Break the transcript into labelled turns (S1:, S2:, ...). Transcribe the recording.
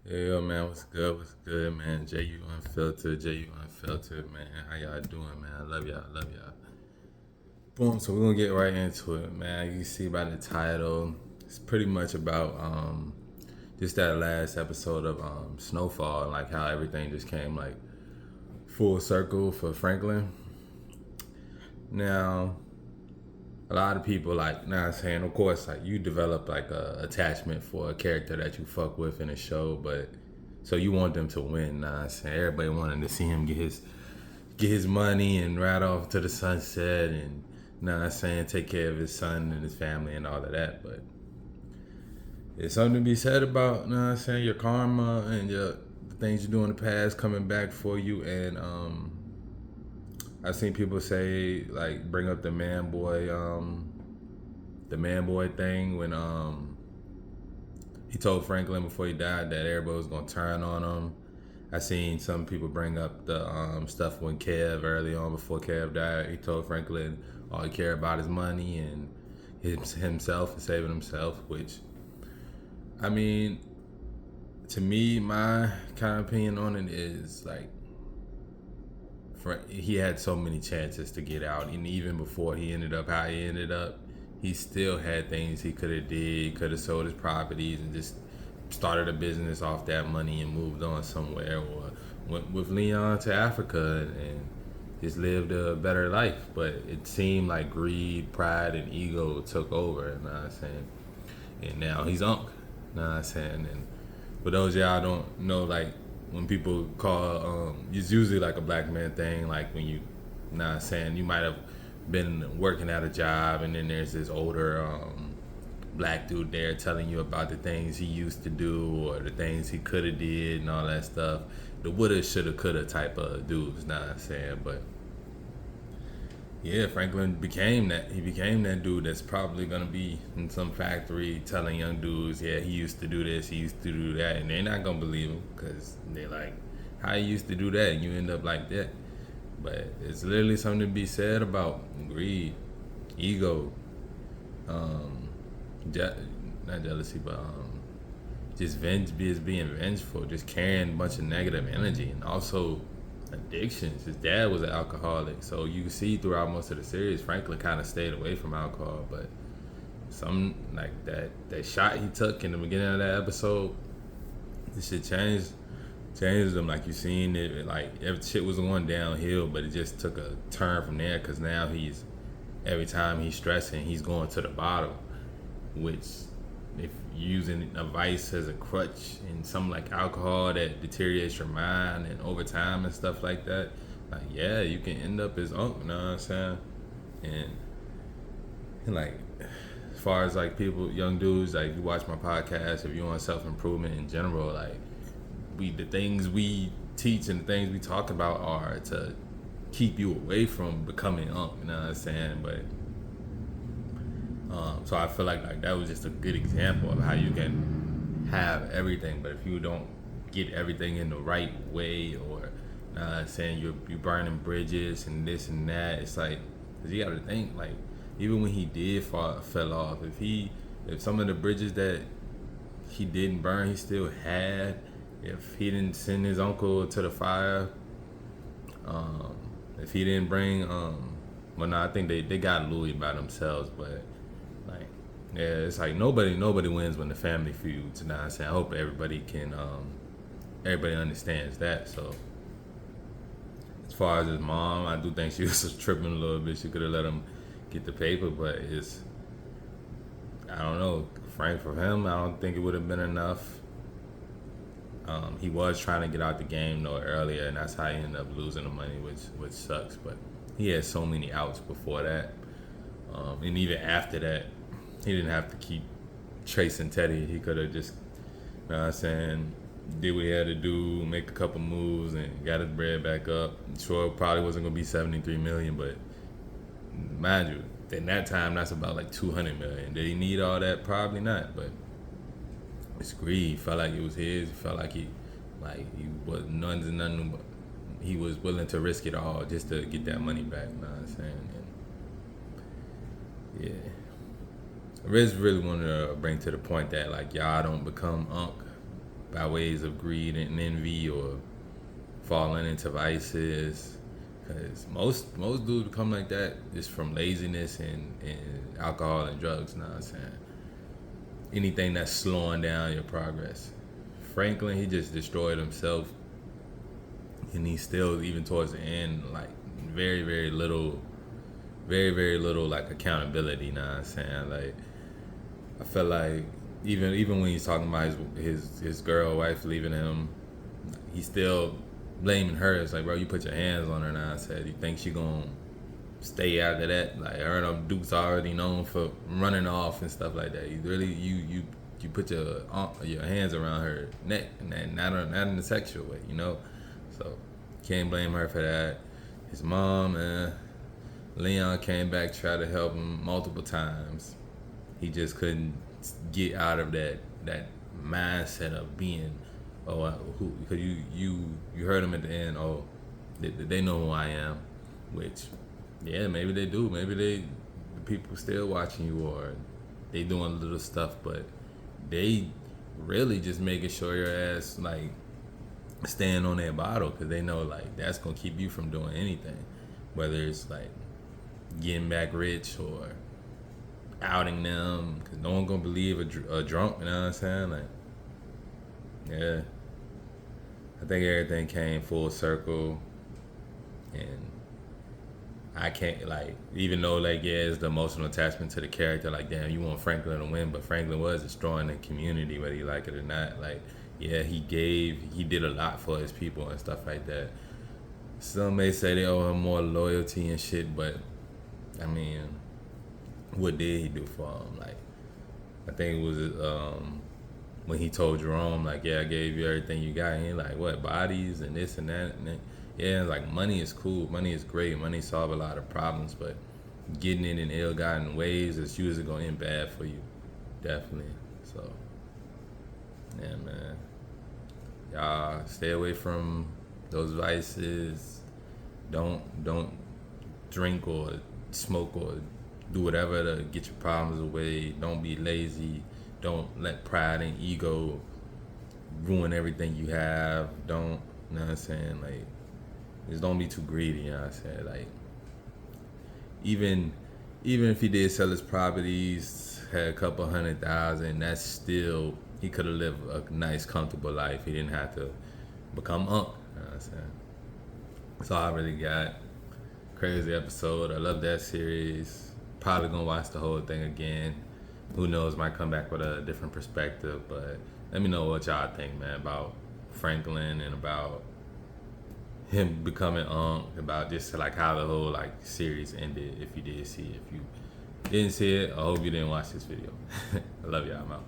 S1: Hey, yo, man, what's good? What's good, man? JU Unfiltered, JU Unfiltered, man. How y'all doing, man? I love y'all, love y'all. Boom, so we're gonna get right into it, man. You can see by the title, it's pretty much about just that last episode of Snowfall, like how everything just came like full circle for Franklin. Now, a lot of people like now saying, of course, like you develop like a attachment for a character that you fuck with in a show, but so you want them to win. Nah, I'm saying everybody wanted to see him get his money and ride off to the sunset, and nah, I'm saying take care of his son and his family and all of that. But it's something to be said about, nah, I'm saying your karma and the things you do in the past coming back for you. And I've seen people say like bring up the man boy thing when he told Franklin before he died that everybody was gonna turn on him. I seen some people bring up the stuff when Kev early on before Kev died. He told Franklin all he cared about is money and himself and saving himself. Which I mean, to me, my kind of opinion on it is like he had so many chances to get out, and even before he ended up how he ended up, he still had things he could have did. He could have sold his properties and just started a business off that money and moved on somewhere, or went with Leon to Africa and just lived a better life. But it seemed like greed, pride, and ego took over. You know what I'm saying? And now he's Unc. You know what I'm saying? And for those of y'all don't know, like when people call, it's usually like a black man thing. Like when you know what I'm saying, you might have been working at a job, and then there's this older black dude there telling you about the things he used to do or the things he could have did and all that stuff. The woulda, shoulda, coulda type of dudes, know what I'm saying? But yeah, Franklin became that. He became that dude that's probably gonna be in some factory telling young dudes, yeah, he used to do this, he used to do that, and they're not gonna believe him because they're like, how you used to do that, and you end up like that. But it's literally something to be said about greed, ego, um, je- not jealousy, but just being vengeful, just carrying a bunch of negative energy, and also addictions. His dad was an alcoholic, so you can see throughout most of the series, Franklin kind of stayed away from alcohol. But some like that shot he took in the beginning of that episode, this shit changed him. Like you seen it, like every shit was going downhill, but it just took a turn from there because now he's every time he's stressing, he's going to the bottom, which if using a vice as a crutch and something like alcohol that deteriorates your mind and over time and stuff like that, like yeah, you can end up as Unc, you know what I'm saying? And like as far as like people, young dudes, like you watch my podcast, if you want self improvement in general, like the things we teach and the things we talk about are to keep you away from becoming Unc, you know what I'm saying? But so I feel like that was just a good example of how you can have everything, but if you don't get everything in the right way, or saying you're burning bridges and this and that, it's like, cause you got to think like even when he fell off, if some of the bridges that he didn't burn, he still had. If he didn't send his uncle to the fire, um, if he didn't bring, well, no, I think they got Louis by themselves, but like, yeah, it's like nobody wins when the family feuds. You know what I'm saying? I hope everybody understands that. So as far as his mom, I do think she was tripping a little bit. She could have let him get the paper, but I don't know. Frank, for him, I don't think it would have been enough. He was trying to get out the game though earlier, and that's how he ended up losing the money, which sucks. But he had so many outs before that, and even after that, he didn't have to keep chasing Teddy. He could have just, you know what I'm saying, did what he had to do, make a couple moves, and got his bread back up. Sure, it probably wasn't gonna be 73 million, but mind you, in that time, that's about like 200 million. Did he need all that? Probably not, but it's greed. He felt like it was his. He felt like he was nothing. But he was willing to risk it all just to get that money back. You know what I'm saying? And yeah, Riz really wanted to bring to the point that like y'all don't become Unc by ways of greed and envy or falling into vices. Because most dudes come like that is from laziness and alcohol and drugs. Know what I'm saying? Anything that's slowing down your progress. Franklin, he just destroyed himself, and he's still, even towards the end, like very very little, very little like accountability. You know what I'm saying? Like I feel like even when he's talking about his girl wife leaving him, he's still blaming her. It's like, bro, you put your hands on her now. I said, you think she gonna stay out of that? Like her and them Duke's already known for running off and stuff like that. You really you put your hands around her neck, and not in a sexual way, you know. So can't blame her for that. His mom, Leon came back, tried to help him multiple times. He just couldn't get out of that mindset of being, who, because you heard him at the end. Oh, they know who I am, which, yeah, maybe they do. Maybe the people still watching you, or they doing little stuff, but they really just making sure your ass like staying on their bottle, because they know like that's gonna keep you from doing anything, whether it's like getting back rich or outing them, because no one gonna believe a drunk. You know what I'm saying? Like, yeah, I think everything came full circle, and I can't, like, even though like, yeah, it's the emotional attachment to the character, like, damn, you want Franklin to win, but Franklin was destroying the community, whether you like it or not. Like, yeah, he did a lot for his people and stuff like that. Some may say they owe him more loyalty and shit, but I mean, what did he do for him? Like, I think it was when he told Jerome, like, yeah, I gave you everything you got. And he like, what, bodies and this and that and that. Yeah, like, money is cool, money is great, money solve a lot of problems, but getting it in ill-gotten ways is usually gonna end bad for you, definitely. So, yeah, man, y'all stay away from those vices. Don't drink or smoke or do whatever to get your problems away. Don't be lazy. Don't let pride and ego ruin everything you have. Don't, you know what I'm saying? Like, just don't be too greedy, you know what I'm saying? Like, even if he did sell his properties, had a couple 100,000, that's still, he could have lived a nice, comfortable life. He didn't have to become you know what I'm saying? That's all I really got. Crazy episode. I love that series. Probably gonna watch the whole thing again. Who knows, might come back with a different perspective, but let me know what y'all think, man, about Franklin and about him becoming about just like how the whole like series ended, if you did see it. If you didn't see it, I hope you didn't watch this video. I love y'all. I'm out.